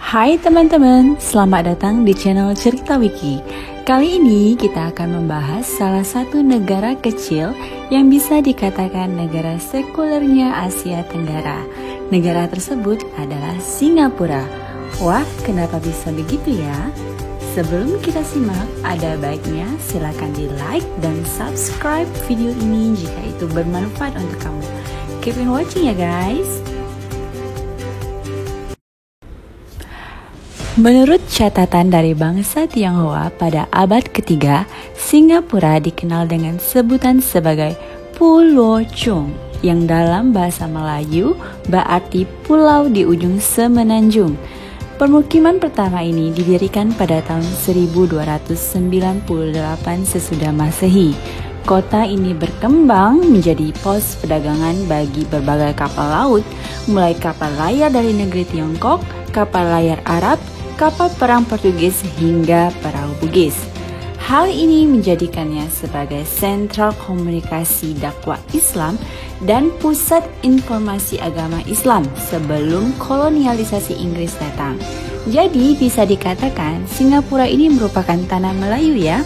Hai teman-teman, selamat datang di channel Cerita Wiki. Kali ini kita akan membahas salah satu negara kecil yang bisa dikatakan negara sekulernya Asia Tenggara. Negara tersebut adalah Singapura. Wah, kenapa bisa begitu ya? Sebelum kita simak, ada baiknya silakan di like dan subscribe video ini jika itu bermanfaat untuk kamu. Keep on watching ya guys. Menurut catatan dari bangsa Tionghoa pada abad ketiga, Singapura dikenal dengan sebutan sebagai Pulo Chung, yang dalam bahasa Melayu berarti pulau di ujung semenanjung. Permukiman pertama ini didirikan pada tahun 1298 sesudah Masehi. Kota ini berkembang menjadi pos perdagangan bagi berbagai kapal laut, mulai kapal layar dari negeri Tiongkok, kapal layar Arab, kapal perang Portugis hingga perahu Bugis. Hal ini menjadikannya sebagai sentral komunikasi dakwah Islam dan pusat informasi agama Islam sebelum kolonialisasi Inggris datang. Jadi bisa dikatakan Singapura ini merupakan tanah Melayu ya.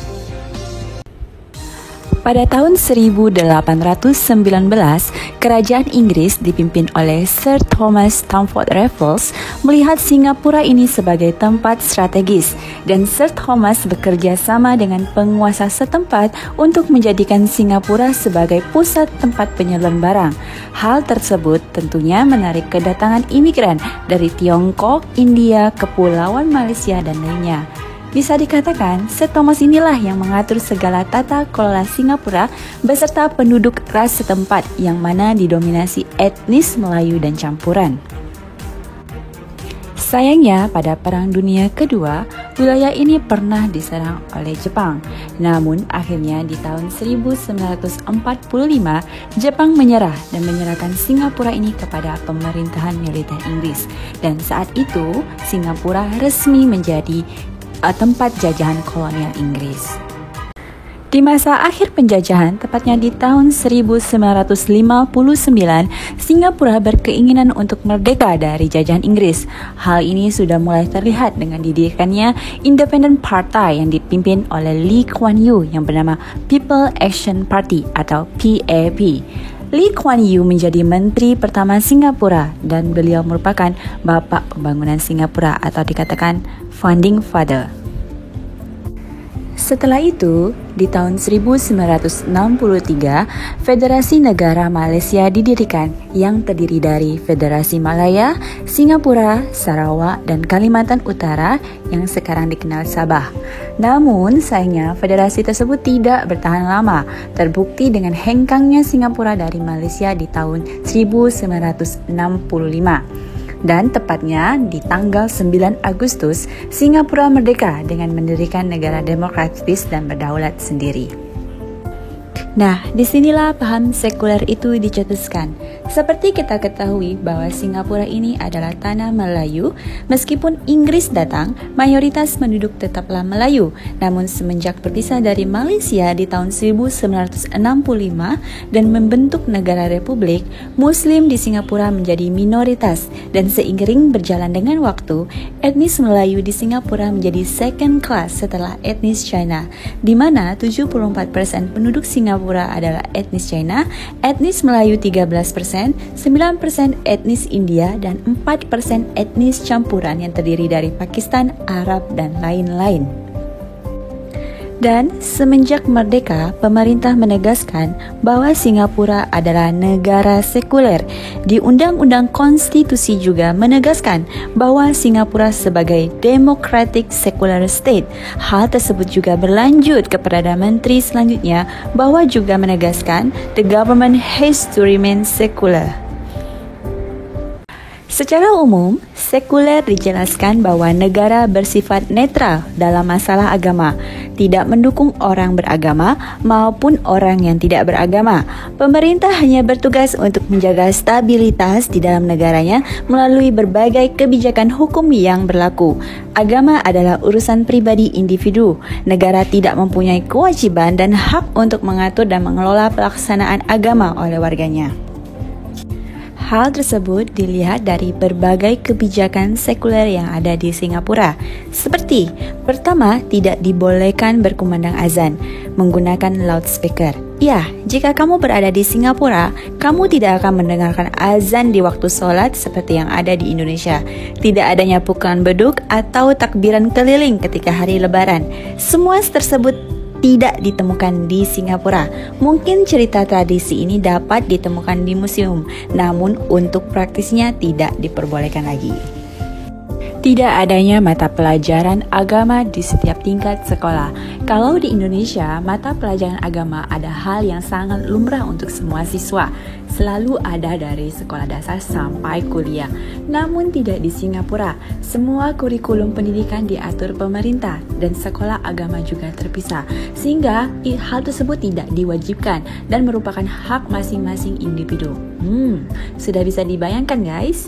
Pada tahun 1819, kerajaan Inggris dipimpin oleh Sir Thomas Stamford Raffles melihat Singapura ini sebagai tempat strategis, dan Sir Thomas bekerja sama dengan penguasa setempat untuk menjadikan Singapura sebagai pusat tempat penyaluran barang. Hal tersebut tentunya menarik kedatangan imigran dari Tiongkok, India, Kepulauan Malaysia, dan lainnya. Bisa dikatakan, Sir Thomas inilah yang mengatur segala tata kelola Singapura beserta penduduk ras setempat yang mana didominasi etnis Melayu dan campuran. Sayangnya, pada Perang Dunia Kedua, wilayah ini pernah diserang oleh Jepang. Namun, akhirnya di tahun 1945, Jepang menyerah dan menyerahkan Singapura ini kepada pemerintahan militer Inggris. Dan saat itu, Singapura resmi menjadi tempat jajahan kolonial Inggris. Di masa akhir penjajahan, tepatnya di tahun 1959, Singapura berkeinginan untuk merdeka dari jajahan Inggris. Hal ini sudah mulai terlihat dengan didirikannya Independent Party yang dipimpin oleh Lee Kuan Yew yang bernama People Action Party atau PAP. Lee Kuan Yew menjadi menteri pertama Singapura dan beliau merupakan bapak pembangunan Singapura atau dikatakan founding father. Setelah itu, di tahun 1963, Federasi Negara Malaysia didirikan yang terdiri dari Federasi Malaya, Singapura, Sarawak, dan Kalimantan Utara yang sekarang dikenal Sabah. Namun, sayangnya federasi tersebut tidak bertahan lama, terbukti dengan hengkangnya Singapura dari Malaysia di tahun 1965. Dan tepatnya di tanggal 9 Agustus, Singapura merdeka dengan mendirikan negara demokratis dan berdaulat sendiri. Nah, disinilah paham sekuler itu dicetuskan. Seperti kita ketahui bahwa Singapura ini adalah tanah Melayu, meskipun Inggris datang, mayoritas penduduk tetaplah Melayu. Namun semenjak berpisah dari Malaysia di tahun 1965 dan membentuk negara republik, Muslim di Singapura menjadi minoritas. Dan seiring berjalan dengan waktu, etnis Melayu di Singapura menjadi second class setelah etnis China, di mana 74% penduduk Singapura adalah etnis China, etnis Melayu 13%, 9% etnis India, dan 4% etnis campuran yang terdiri dari Pakistan, Arab, dan lain-lain. Dan semenjak merdeka, pemerintah menegaskan bahwa Singapura adalah negara sekuler. Di Undang-Undang Konstitusi juga menegaskan bahwa Singapura sebagai democratic secular state. Hal tersebut juga berlanjut ke Perdana Menteri selanjutnya bahwa juga menegaskan the government has to remain secular. Secara umum, sekuler dijelaskan bahwa negara bersifat netral dalam masalah agama, tidak mendukung orang beragama maupun orang yang tidak beragama. Pemerintah hanya bertugas untuk menjaga stabilitas di dalam negaranya melalui berbagai kebijakan hukum yang berlaku. Agama adalah urusan pribadi individu. Negara tidak mempunyai kewajiban dan hak untuk mengatur dan mengelola pelaksanaan agama oleh warganya. Hal tersebut dilihat dari berbagai kebijakan sekuler yang ada di Singapura. Seperti, pertama, tidak dibolehkan berkumandang azan menggunakan loudspeaker. Ya, jika kamu berada di Singapura, kamu tidak akan mendengarkan azan di waktu sholat seperti yang ada di Indonesia. Tidak adanya pukulan beduk atau takbiran keliling ketika hari Lebaran. Semua tersebut tidak ditemukan di Singapura. Mungkin cerita tradisi ini dapat ditemukan di museum, namun untuk praktisnya tidak diperbolehkan lagi. Tidak adanya mata pelajaran agama di setiap tingkat sekolah. Kalau di Indonesia, mata pelajaran agama ada hal yang sangat lumrah untuk semua siswa. Selalu ada dari sekolah dasar sampai kuliah. Namun tidak di Singapura. Semua kurikulum pendidikan diatur pemerintah dan sekolah agama juga terpisah. Sehingga hal tersebut tidak diwajibkan dan merupakan hak masing-masing individu. Sudah bisa dibayangkan guys?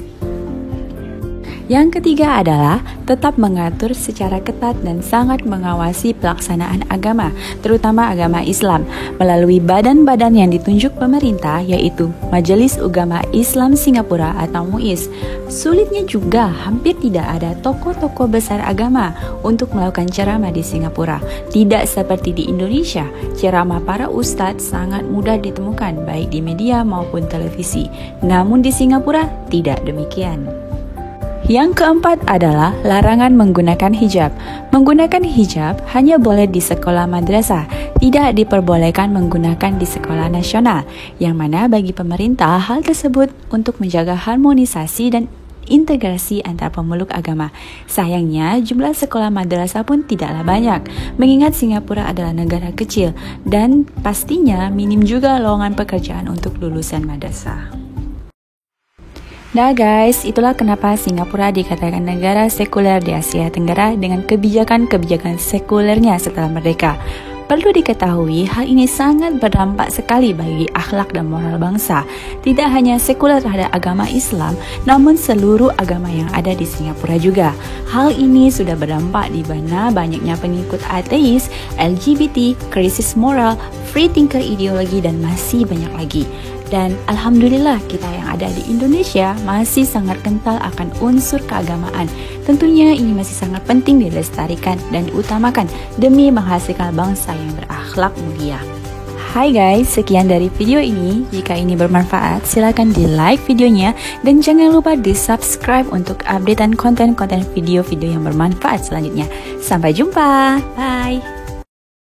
Yang ketiga adalah tetap mengatur secara ketat dan sangat mengawasi pelaksanaan agama, terutama agama Islam, melalui badan-badan yang ditunjuk pemerintah, yaitu Majelis Ugama Islam Singapura atau MUIS. Sulitnya juga hampir tidak ada tokoh-tokoh besar agama untuk melakukan ceramah di Singapura. Tidak seperti di Indonesia, ceramah para ustadz sangat mudah ditemukan baik di media maupun televisi. Namun di Singapura tidak demikian. Yang keempat adalah larangan menggunakan hijab. Menggunakan hijab hanya boleh di sekolah madrasah, tidak diperbolehkan menggunakan di sekolah nasional, yang mana bagi pemerintah hal tersebut untuk menjaga harmonisasi dan integrasi antar pemeluk agama. Sayangnya, jumlah sekolah madrasah pun tidaklah banyak, mengingat Singapura adalah negara kecil dan pastinya minim juga lowongan pekerjaan untuk lulusan madrasah. Nah guys, itulah kenapa Singapura dikatakan negara sekuler di Asia Tenggara dengan kebijakan-kebijakan sekulernya setelah merdeka. Perlu diketahui, hal ini sangat berdampak sekali bagi akhlak dan moral bangsa. Tidak hanya sekuler terhadap agama Islam, namun seluruh agama yang ada di Singapura juga. Hal ini sudah berdampak di mana banyaknya pengikut ateis, LGBT, krisis moral, free thinker ideologi, dan masih banyak lagi. Dan alhamdulillah kita yang ada di Indonesia masih sangat kental akan unsur keagamaan. Tentunya ini masih sangat penting dilestarikan dan diutamakan demi menghasilkan bangsa yang berakhlak mulia. Hai guys, sekian dari video ini. Jika ini bermanfaat, silakan di like videonya dan jangan lupa di subscribe untuk updatean konten-konten video-video yang bermanfaat selanjutnya. Sampai jumpa, bye.